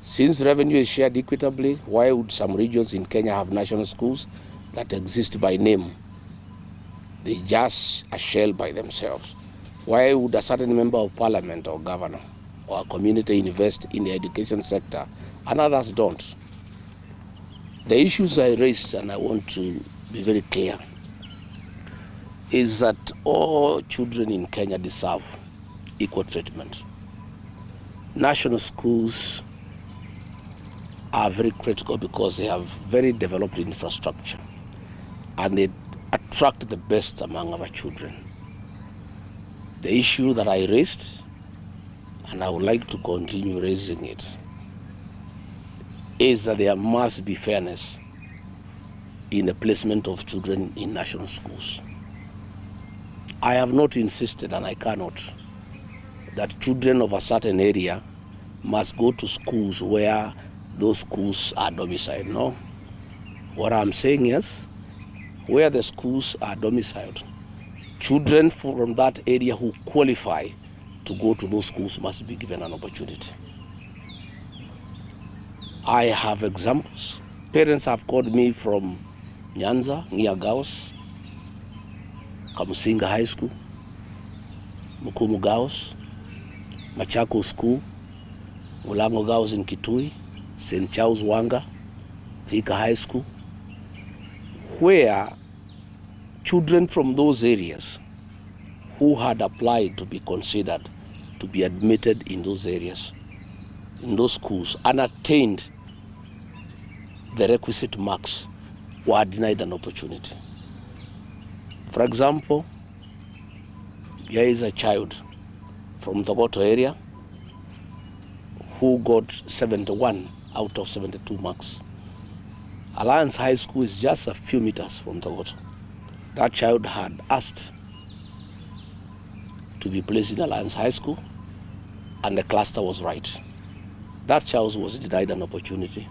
Since revenue is shared equitably, why would some regions in Kenya have national schools that exist by name? They just a shell by themselves. Why would a certain member of parliament or governor or a community invest in the education sector and others don't? The issues I raised, and I want to be very clear, is that all children in Kenya deserve equal treatment. National schools are very critical because they have very developed infrastructure and they attract the best among our children. The issue that I raised, and I would like to continue raising it, is that there must be fairness in the placement of children in national schools. I have not insisted, and I cannot, that children of a certain area must go to schools where those schools are domiciled. No. What I'm saying is, where the schools are domiciled, children from that area who qualify to go to those schools must be given an opportunity. I have examples. Parents have called me from Nyanza, near Gaos, Kamusinga High School, Mukumu Gaos, Machako School, Mulango Gaos in Kitui, St. Charles Wanga, Thika High School, where children from those areas who had applied to be considered to be admitted in those areas, in those schools, and attained the requisite marks were denied an opportunity. For example, there is a child from the Goto area who got 71 out of 72 marks. Alliance High School is just a few meters from the Goto. That child had asked to be placed in Alliance High School, and the cluster was right. That child was denied an opportunity.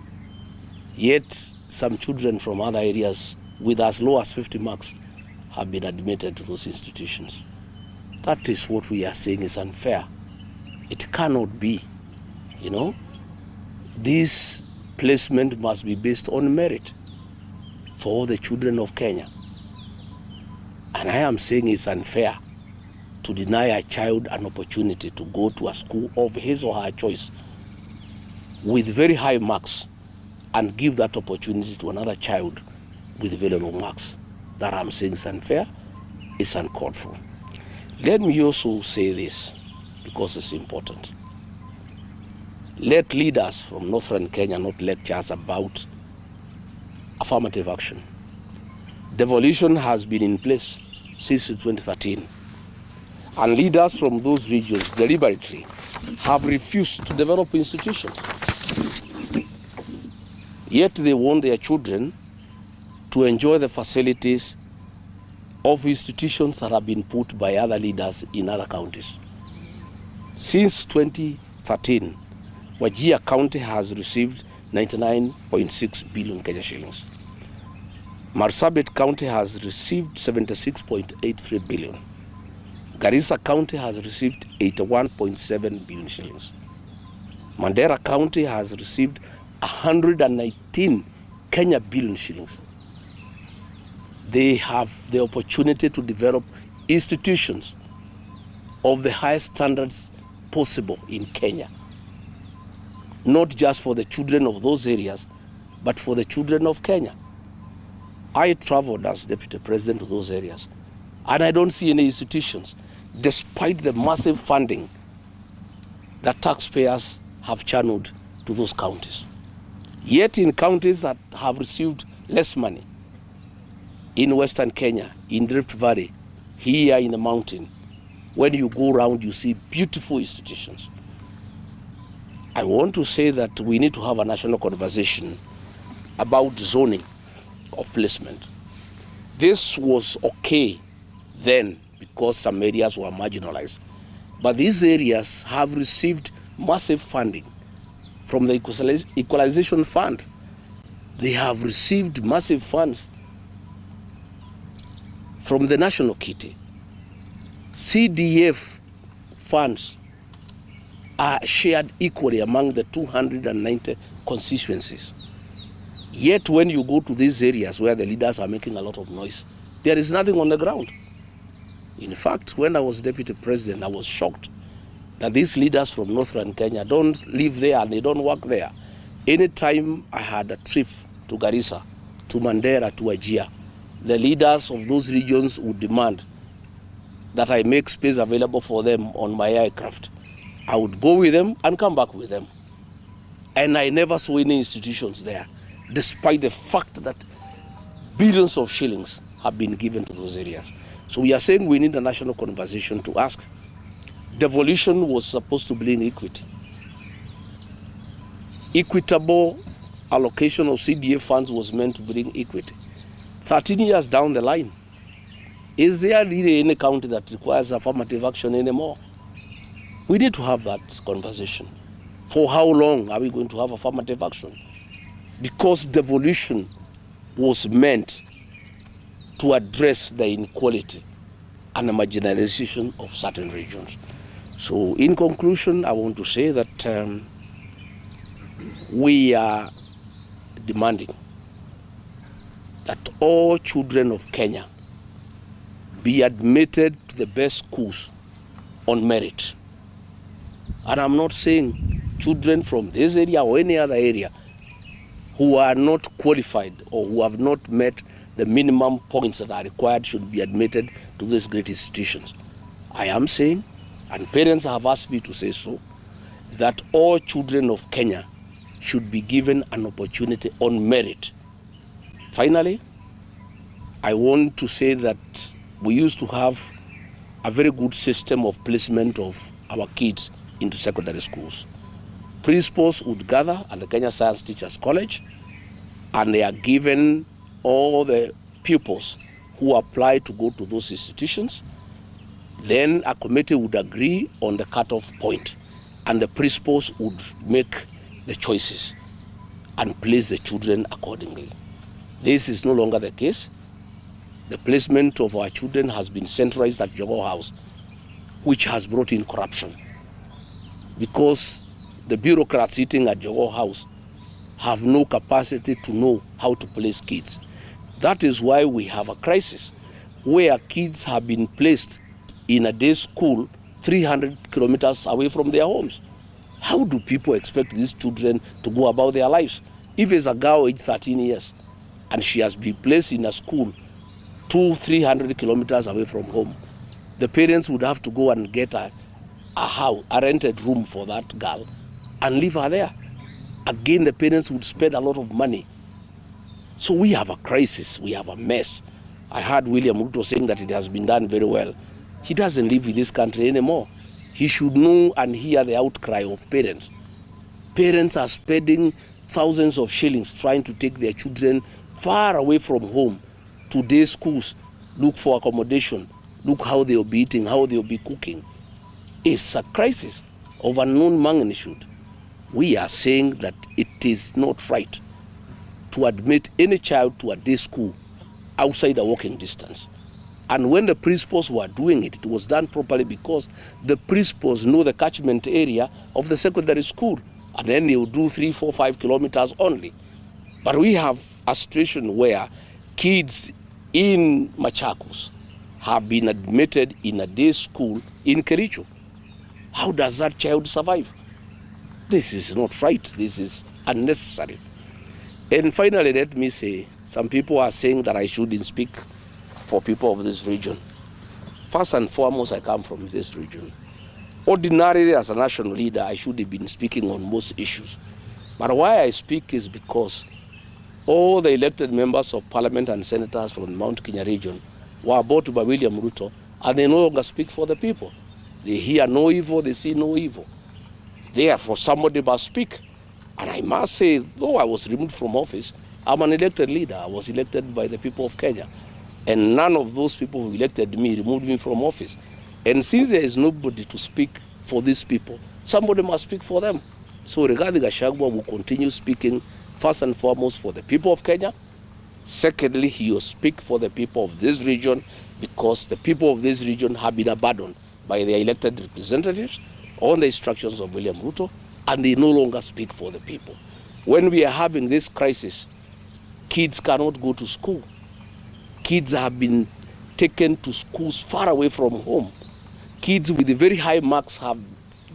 Yet some children from other areas with as low as 50 marks have been admitted to those institutions. That is what we are saying is unfair. It cannot be, you know. This placement must be based on merit for all the children of Kenya. And I am saying it's unfair to deny a child an opportunity to go to a school of his or her choice with very high marks and give that opportunity to another child with very low marks. That I'm saying is unfair, it's uncalled for. Let me also say this, because it's important. Let leaders from Northern Kenya not lecture us about affirmative action. Devolution has been in place since 2013. And leaders from those regions deliberately have refused to develop institutions. Yet they want their children to enjoy the facilities of institutions that have been put by other leaders in other counties. Since 2013, Wajir County has received 99.6 billion Kenya shillings. Marsabit County has received 76.83 billion. Garissa County has received 81.7 billion shillings. Mandera County has received 119 Kenya billion shillings. They have the opportunity to develop institutions of the highest standards possible in Kenya. Not just for the children of those areas, but for the children of Kenya. I traveled as deputy president to those areas, and I don't see any institutions, despite the massive funding that taxpayers have channeled to those counties. Yet in counties that have received less money, in Western Kenya, in Rift Valley, here in the mountain, when you go around, you see beautiful institutions. I want to say that we need to have a national conversation about zoning of placement. This was okay then because some areas were marginalized. But these areas have received massive funding from the Equalization Fund. They have received massive funds from the National Kitty, CDF funds are shared equally among the 290 constituencies. Yet when you go to these areas where the leaders are making a lot of noise, there is nothing on the ground. In fact, when I was deputy president, I was shocked that these leaders from northern Kenya don't live there and they don't work there. Anytime I had a trip to Garissa, to Mandera, to Wajir, the leaders of those regions would demand that I make space available for them on my aircraft. I would go with them and come back with them. And I never saw any institutions there, despite the fact that billions of shillings have been given to those areas. So we are saying we need a national conversation to ask. Devolution was supposed to bring equity. Equitable allocation of CDA funds was meant to bring equity. 13 years down the line, is there really any county that requires affirmative action anymore? We need to have that conversation. For how long are we going to have affirmative action? Because devolution was meant to address the inequality and the marginalization of certain regions. So in conclusion, I want to say that we are demanding that all children of Kenya be admitted to the best schools on merit. And I'm not saying children from this area or any other area who are not qualified or who have not met the minimum points that are required should be admitted to these great institutions. I am saying, and parents have asked me to say so, that all children of Kenya should be given an opportunity on merit. Finally, I want to say that we used to have a very good system of placement of our kids into secondary schools. Principals would gather at the Kenya Science Teachers College, and they are given all the pupils who apply to go to those institutions. Then a committee would agree on the cutoff point, and the principals would make the choices and place the children accordingly. This is no longer the case. The placement of our children has been centralized at Jogoo House, which has brought in corruption, because the bureaucrats sitting at Jogoo House have no capacity to know how to place kids. That is why we have a crisis where kids have been placed in a day school 300 kilometers away from their homes. How do people expect these children to go about their lives? If it's a girl aged 13 years and she has been placed in a school 200-300 kilometers away from home, the parents would have to go and get a house, a rented room for that girl and leave her there. Again, the parents would spend a lot of money. So we have a crisis, we have a mess. I heard William Ruto saying that it has been done very well. He doesn't live in this country anymore. He should know and hear the outcry of parents. Parents are spending thousands of shillings trying to take their children far away from home to day schools, look for accommodation, look how they'll be eating, how they'll be cooking. It's a crisis of unknown magnitude. We are saying that it is not right to admit any child to a day school outside a walking distance. And when the principals were doing it, it was done properly because the principals know the catchment area of the secondary school, and then they will do 3, 4, 5 kilometers only. But we have a situation where kids in Machakos have been admitted in a day school in Kericho. How does that child survive? This is not right. This is unnecessary. And finally, let me say, some people are saying that I shouldn't speak for people of this region. First and foremost, I come from this region. Ordinarily, as a national leader, I should have been speaking on most issues. But why I speak is because all the elected members of parliament and senators from the Mount Kenya region were bought by William Ruto, and they no longer speak for the people. They hear no evil, they see no evil. Therefore, somebody must speak. And I must say, though I was removed from office, I'm an elected leader. I was elected by the people of Kenya. And none of those people who elected me removed me from office. And since there is nobody to speak for these people, somebody must speak for them. So Rigathi Gachagua will continue speaking first and foremost for the people of Kenya. Secondly, he will speak for the people of this region because the people of this region have been abandoned by their elected representatives. on the instructions of William Ruto, and they no longer speak for the people. When we are having this crisis, kids cannot go to school. Kids have been taken to schools far away from home. Kids with very high marks have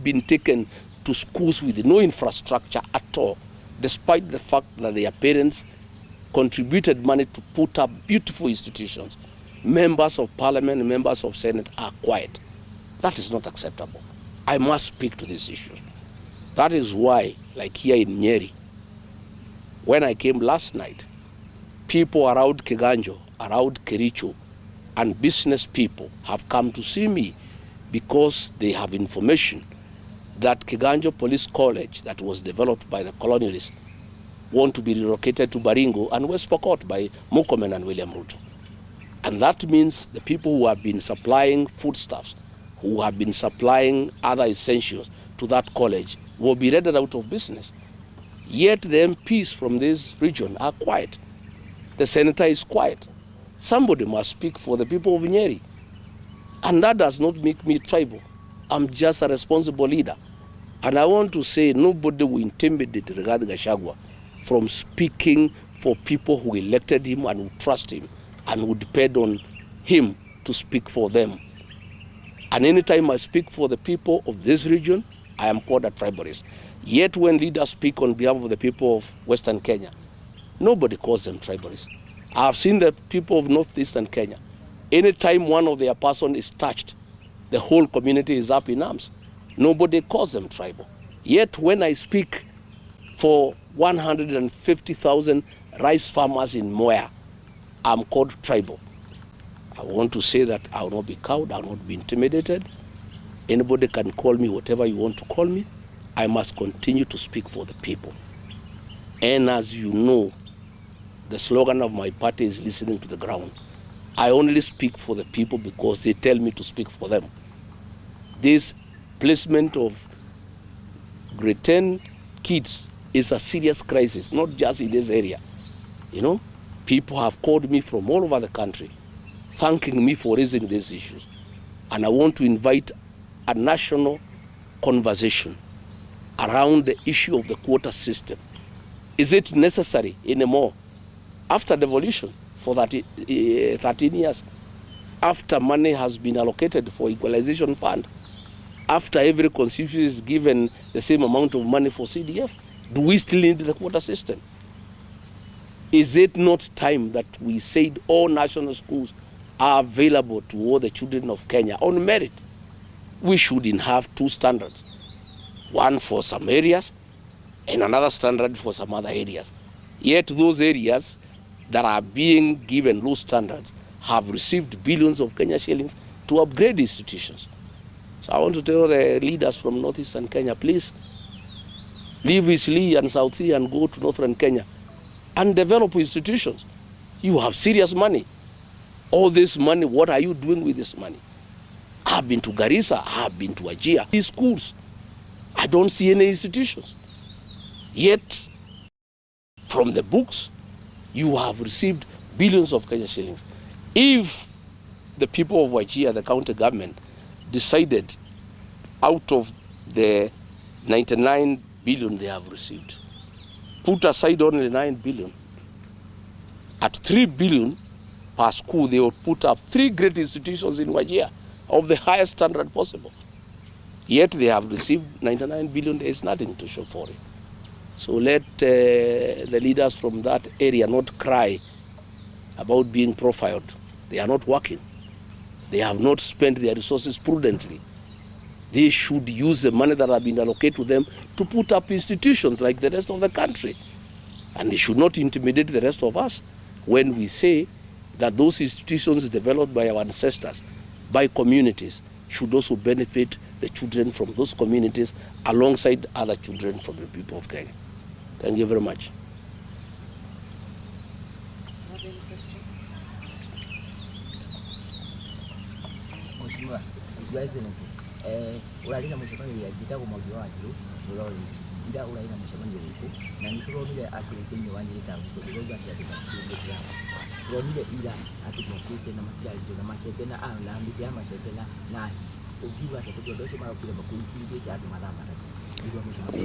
been taken to schools with no infrastructure at all, despite the fact that their parents contributed money to put up beautiful institutions. Members of Parliament and members of Senate are quiet. That is not acceptable. I must speak to this issue. That is why, like here in Nyeri, when I came last night, people around Kiganjo, around Kericho, and business people have come to see me because they have information that Kiganjo Police College that was developed by the colonialists want to be relocated to Baringo and West Pokot by Murkomen and William Ruto. And that means the people who have been supplying foodstuffs, who have been supplying other essentials to that college will be rendered out of business. Yet the MPs from this region are quiet. The senator is quiet. Somebody must speak for the people of Nyeri. And that does not make me tribal. I'm just a responsible leader. And I want to say nobody will intimidate Rigathi Gachagua from speaking for people who elected him and who trust him and who depend on him to speak for them. And anytime I speak for the people of this region, I am called a tribalist. Yet when leaders speak on behalf of the people of Western Kenya, nobody calls them tribalists. I have seen the people of Northeastern Kenya. Anytime one of their person is touched, the whole community is up in arms. Nobody calls them tribal. Yet when I speak for 150,000 rice farmers in Moya, I'm called tribal. I want to say that I will not be cowed, I will not be intimidated. Anybody can call me whatever you want to call me. I must continue to speak for the people. And as you know, the slogan of my party is listening to the ground. I only speak for the people because they tell me to speak for them. This placement of grade 10 kids is a serious crisis, not just in this area. You know, people have called me from all over the country, thanking me for raising these issues. And I want to invite a national conversation around the issue of the quota system. Is it necessary anymore? After devolution for 13 years, after money has been allocated for equalization fund, after every constituency is given the same amount of money for CDF, do we still need the quota system? Is it not time that we said all national schools are available to all the children of Kenya on merit? We shouldn't have two standards, one for some areas and another standard for some other areas. Yet those areas that are being given low standards have received billions of Kenya shillings to upgrade institutions. So I want to tell the leaders from Northeastern Kenya, please leave East Lee and South Sea and go to Northern Kenya and develop institutions. You have serious money. All this money, what are you doing with this money? I've been to Garissa, I've been to Wajir. These schools, I don't see any institutions. Yet, from the books, you have received billions of Kenya shillings. If the people of Wajir, the county government, decided out of the 99 billion they have received, put aside only 9 billion, at 3 billion per school, they would put up 3 great institutions in Wajir of the highest standard possible. Yet they have received 99 billion, there is nothing to show for it. So let the leaders from that area not cry about being profiled. They are not working. They have not spent their resources prudently. They should use the money that have been allocated to them to put up institutions like the rest of the country. And they should not intimidate the rest of us when we say that those institutions developed by our ancestors, by communities, should also benefit the children from those communities alongside other children from the people of Kenya. Thank you very much.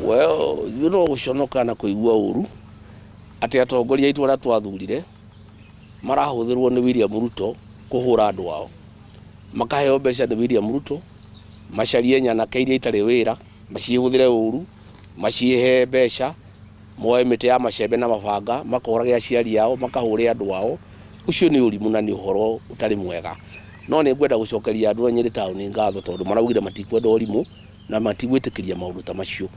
Well, you know, ushonoka na kuigua uru ati atongoria itu ara twathurire marahuthirwo ni William Ruto kuhura andu ao, makaheo mbeca ni William Ruto, macarie nyanake iria itari wira macihuthire uru, macihe mbeca, moe miti ya macembe na mabanga makorage aciari ao, makahure andu ao. Ucio ni urimu na ni uhoro utari mwega. No ni ngwenda gucokeria andu a Nyeri town ngatho tondu maraugire matikwenda urimu na matigwitikiria maundu ta macio,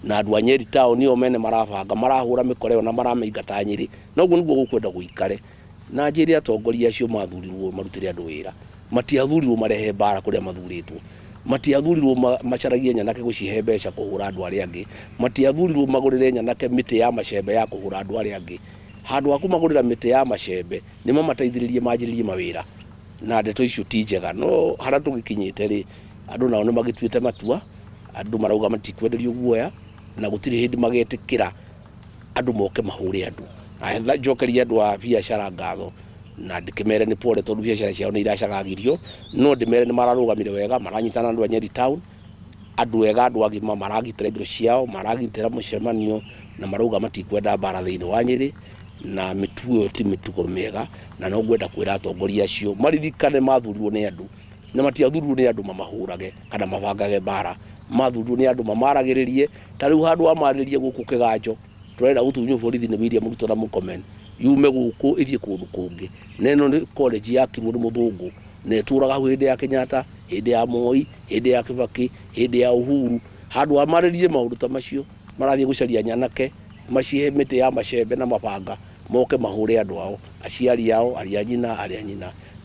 na andu a Nyeri town nio mene marabanga marahura mikoreo na maramaingata Nyeri, noguo niguo gukwenda guikare. Na njiri atongoria acio mathurirwo marutire andu wira, matiathurirwo marehe bara kuria mathuritwo, matiathurirwo macaragie nyanake gucihe mbeca kuhura andu aria angi, matiathurirwo magurire nyanake miti ya macembe ya kuhura andu aria angi. Handu aku magurira miti ya macembe ni mamateithiririe manjiririe mawira, na ndeto icio ti njega. No hara tugikinyite ri andu nao ni magituite matua, andu marauga matikwenderio guoya na gutiri hindi magetikira andu moke mahure andu. Na njokeria andu a biacara ngatho na ndikimere ni pole tondu biacara ciao ni iracagagirio, no ndimere ni mararugamire wega, maranyitana andu a Nyeri town, andu ega, andu agima maragitira indo ciao, maragitira mucemanio na marauga matikwenda bara thiini wa Nyeri, na mitugo ti mitugo mega. Na no ngwenda kwira atongoria acio maririkane mathurirwo ni andu, na matiathurirwo ni andu mamahurage kana mabangage bara, mathurirwo ni andu mamaragiririe. Ta riu handu amaririe guku Kiganjo turenda gutunyo borithi ni William Ruto na Mukomen yume guku ithie kundu kungi. Neno ni college yakirwo ni muthungu na ituraga hindi ya Kenyatta, hindi ya Moi, hindi ya Kibaki, hindi ya Uhuru. Handu amaririe maundu ta macio marathie gucaria nyanake macihe miti ya macembe na mabanga moke mahure andu ao, aciari ao, aria nyina.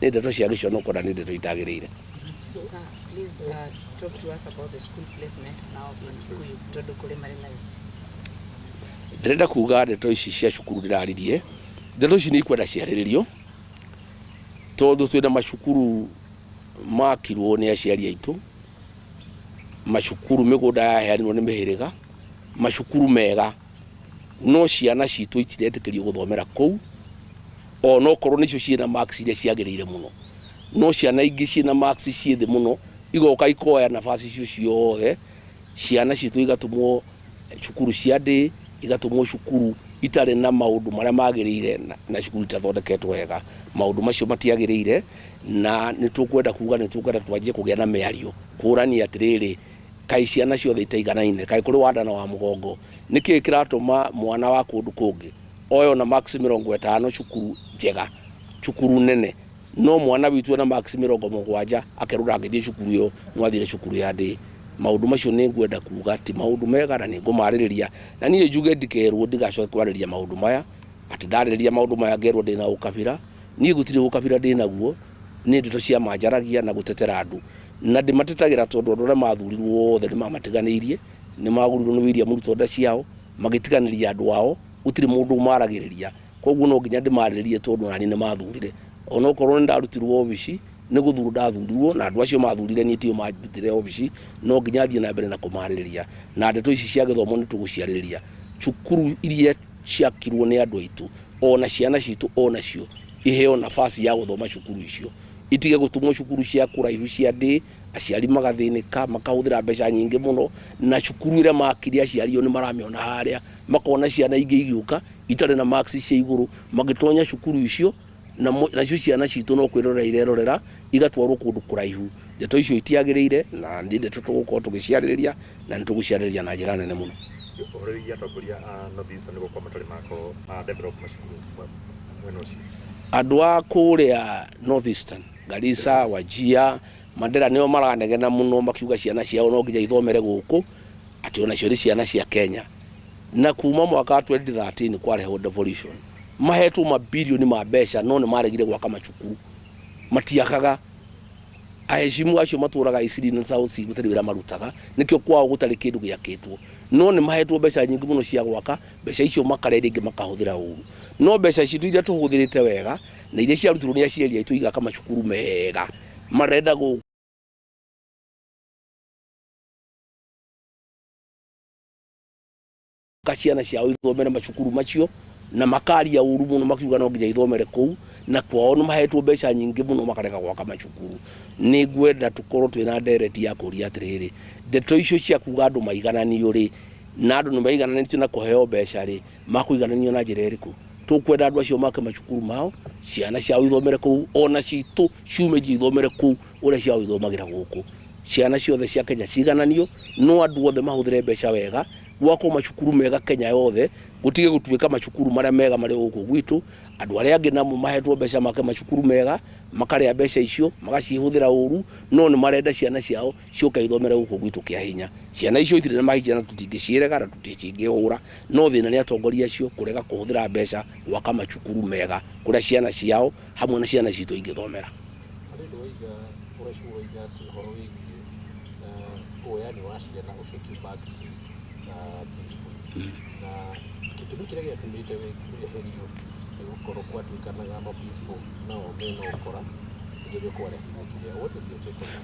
Ni ndeto cia giconoko na ni ndeto itagirire. So sir, please talk to us about the school placement now in Tondu kuri Marina. Ndirenda kuga ndeto ici cia cukuru ndiraririe, ndeto ici ni ikwenda ciariririo tondu twina macukuru makirwo ni aciari aitu, macukuru migunda yaheanirwo ni mihiriga, macukuru mega, no ciana citu itiretikirio guthomera kou, ono korwo nicio ciina marks iria ciagirire muno. No ciana ingi ciina marks ciithi muno igoka ikoya nafasi icio ciothe, ciana citu igatumwo cukuru cia ndi, igatumwo cukuru itare na maundu maria magirire na cukuru itathondeketwo wega. Maundu macio matiagirire, na nitukwenda kuga nitukwenda twanjie kugia na miario kurani atiriri, kai ciana ciothe itaiganaine, kai kuri wadana wa mugongo niki kiratuma mwana wa kundu kungi oyo na max 50 cukuru njega, cukuru nene, no mwana witu na max 70 akerura agithie cukuru yo nwathire cukuru ya ndi. Maundu macio ni ngwenda kuga ti maundu mega na ni ngumariria, na nie njuge ndikerwo ndigacoke kwariria maundu maya ati ndariria maundu maya ngerwo ndina ukabira. Nie gutire ukabira ndinaguo, ni ndeto cia manjaragia na gutetera andu, na ndimatetagira tondu andu aria mathurirwo othe ni mamatiganirie, ni magurirwo ni William Ruto nda ciao magitiganiria andu ao, gutire mundu umaragiriria. Koguo no nginya ndimaririe tondu nani ni mathurire, ono korwo ndarutirwo obici ni guthuru ndathurirwo, na andu acio mathurire ni tio marutire obici, no nginya thie na mbere na kumariria. Na ndeto ici cia githomo ni tuguciaririria, cukuru iria ciakirwo ni andu aitu, ona ciana citu onacio iheo nafasi ya guthoma cukuru icio, itige gutumwo cukuru cia kuraihu cia ndi, aciari magathinika makahuthira mbeca nyingi muno, na cukuru ira makiri aciari ni maramiona haria makona ciana ingi igiuka itare na marks cia iguru magitonya cukuru icio, na cio ciana citu no kwirora irerorera igatwarwo kundu kuraihu. Ndeto icio itiagirire na ndi ndeto tugukorwo tugiciaririria na nituguciaririria na njira nene muno. Andu a kuria North Eastern, Garissa, Wajir, Mandera nio maranegena muno makiuga ciana ciao no nginya ithomere guku ati ona cio ciana cia Kenya. Na kuma mwaka wa 2013 kwareho devolution, mahetu mabilioni ma mbeca no ni maregire gwaka macukuru matiakaga. Aheshimu acio maturaga Isiri na South gutari wira marutaga, nikio kwao gutari kindu giakitwo, no ni mahetwo mbeca nyingi muno cia gwaka. Mbeca icio makarere ingi makahuthira uru, no mbeca citu iria tuhuthirite wega na iria ciarutirwo ni aciari aitu igaka macukuru mega marenda gu ciana ciao ithomere macukuru macio, na makaria uru muno makiuga no nginya ithomere kou. na kwao no mahetwo mbeca nyingi muno makareka gwaka macukuru ni ngwenda tukorwo twina ndereti ya kuria atiriri ndeto icio cia kuga andu maigananio ri na andu ni maigananio na kuheo mbeca ri makuigananio na njira iriku tukwenda andu acio make macukuru mao ciana ciao ithomere kuu ona citu ciume ithomere kuu uria ciao ithomagira guku ciana ciothe cia Kenya cigananio no andu othe mahuthire mbeca wega gwako macukuru mega Kenya yothe gutige gutuika macukuru maria mega mari guku gwitu andu aria angi namo mahetwo mbeca make macukuru mega makaria mbeca icio magacihuthira uru no ni marenda ciana ciao cioka ithomere guku gwitu kia hinya ciana icio itire na mahijia na tutingicirega na tutingihura no thina ni atongoria acio kurega kuhuthira mbeca gwaka macukuru mega kuria ciana ciao hamwe na ciana citu ingithomera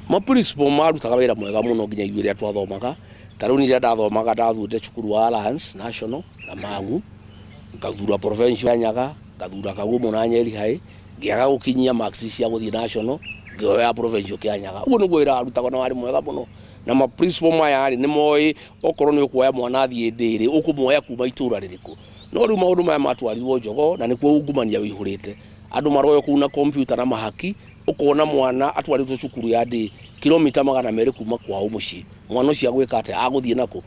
ma principal marutaga wira mwega muno nginya ithuĩ rĩa twathomaga tarĩu nĩ ndathomaga ndathurĩte cukuru wa Alliance National na Mangu ngathura provincial ya Nyaga ngathura Kagumo na Nyeri High ngĩaga gũkinyia marks cia gũthiĩ national ngĩoya provincial kĩa Nyaga ũguo nĩguo wĩra arutaga na warĩ mwega muno na ma principal maya nĩ moĩ okorwo nĩ ũkuoya mwana athiĩ ndĩrĩ ũkũmuoya kuma itũra rĩrĩkũ no rĩu maũndũ maya matwarirwo Njogo na nĩkuo ungumania wĩihũrĩte andũ maroyo kuna computer na mahaki ukona mwana atwaritwo cukuru ya ndĩ kilomita 200 kuma kwao muciĩ mwana ũcio agwĩka atĩa agũthiĩ nako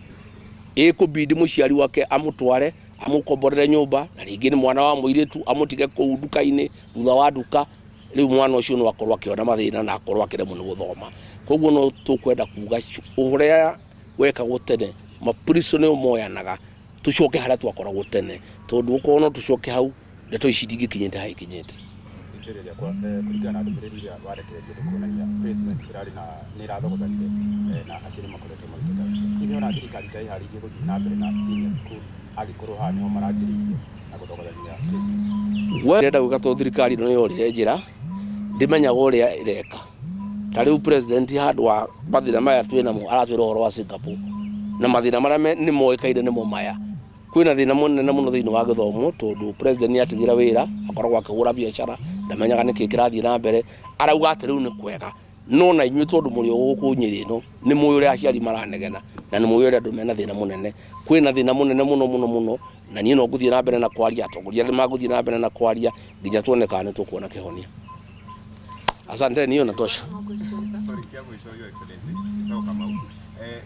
ĩkũbidi mũciari wake amũtware amũkomborere nyũmba na rĩngĩ nĩ mwana wa mũirĩtu amũtige kũu nduka-inĩ thutha wa nduka rĩu mwana ũcio no akorwo akĩona mathĩna na akorwo akĩremwo nĩ gũthoma koguo no tũkwenda kuga ũrĩa wekagwo tene mapriso nĩ moyanaga tucoke harĩa twakoragwo tene tondũ ũkorwo no tucoke hau ndeto ici ndingĩkinyĩte harĩa ikinyĩte kuringana na ndũmĩrĩri iria warekereirio nĩ kuonania placement ĩrarĩ na nĩ ĩrathogothanire na aciari makoretwo magĩteta hihi ona thirikari ta ĩharĩirie gũthiĩ na mbere na senior school angĩkorwo haha nĩho maranjĩrĩirie na gũthogothania placement ndĩrenda gwĩka tondũ thirikari no yorire njĩra ndĩmenyaga ũrĩa ĩreka ta rĩu president handũ wa mathĩna maya twĩnamo aratwĩra ũhoro wa Singapore na mathĩna marĩa nĩ moĩkaine nĩmo maya kwĩna thĩna mũnene mũno thĩinĩ wa gĩthomo tondũ president nĩ atigira wĩra akoragwo akĩhũra biacara ndamenyaga nĩkĩ kĩrathiĩ na mbere arauga atĩ rĩu nĩ kwega no na inyuĩ tondũ mũrĩ o gũkũ Nyĩrĩ ĩno nĩ mũĩ ũrĩa aciari maranegena na nĩ mũĩ ũrĩa andũ mena thĩna mũnene kwĩna thĩna mũnene mũno na niĩ no ngũthiĩ na mbere na kwaria atongoria nĩ magũthiĩ na mbere na kwaria nginya tuone kana nĩ tũkuona kĩhonia. Asante, niyo natosha.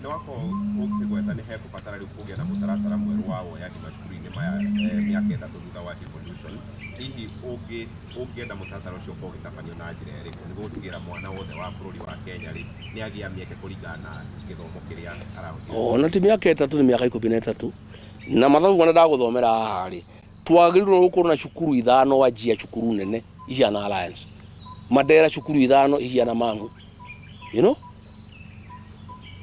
Nĩ wakorwo ũkĩgweta nĩ hekũbatara rĩu kũgĩa na mũtaratara mwerũ wa woyaji macukuru-inĩ maya mĩaka 3 thutha wa devolution hihi ũngĩenda mũtaratara ũcio ũkorwo ũgĩtabanio na njĩra ĩrĩkũ nĩguo gũtigĩrĩra mwana wothe wa bũrũri wa Kenya rĩ nĩ agĩa mĩeke kũringana na gĩthomo kĩrĩa arahũthĩra ona ti mĩaka 3 nĩ mĩaka 13 na mathabu mwana ndagũthomera haha rĩ twagĩrĩirwo gũkorwo na cukuru 5 wajia cukuru nene ihana Alliance Mandera cukuru 5 ihana Mangu you know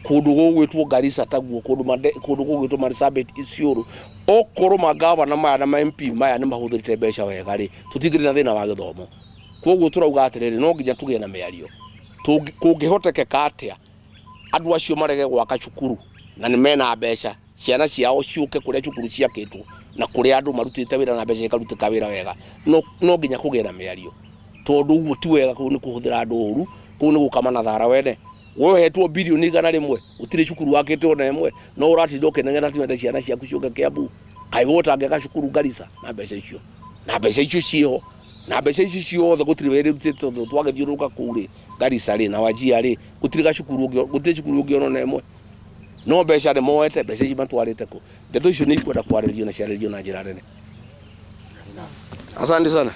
kundu gugwitwo Garissa taguo kundu gugwitwo Marsabit Isiolo okoro magavana maya na MP maya nĩ mahuthĩrĩte mbeca wega rĩ tutigire na thĩna wa gĩthomo koguo turauga atĩrĩrĩ no nginya tugĩe na mĩario kũngĩhotekeka atĩa andũ acio marege gwaka cukuru na nĩ mena mbeca ciana ciao ciũke kũrĩa cukuru ciakĩtwo na kũrĩa andũ marutĩte wĩra na mbeca ikarutĩka wĩra wega no nginya kũgĩe na mĩario tondũ ũguo ti wega kũu nĩ kũhũthĩra andũ ũru kũu nĩ gũkama na thara wene wewe hetwo bilioni 100 utire cukuru wakĩte ona ĩmwe no ũratinda ũkĩneng'era twende ciana ciaku ciũke Kiambu kaigota angĩaka cukuru Garissa na mbeca icio ciho na mbeca icio ciothe gũtirĩ wĩra rutĩte twagĩthiũrũka kũrĩ Garissa rĩ na Wajir rĩ gũtirĩ cukuru ũngĩ ona ĩmwe no mbeca nĩ moete mbeca icio matwarĩte kũ ndeto icio nĩ ikwenda kwarĩrio na ciarĩrio na njĩra nene. Asante sana.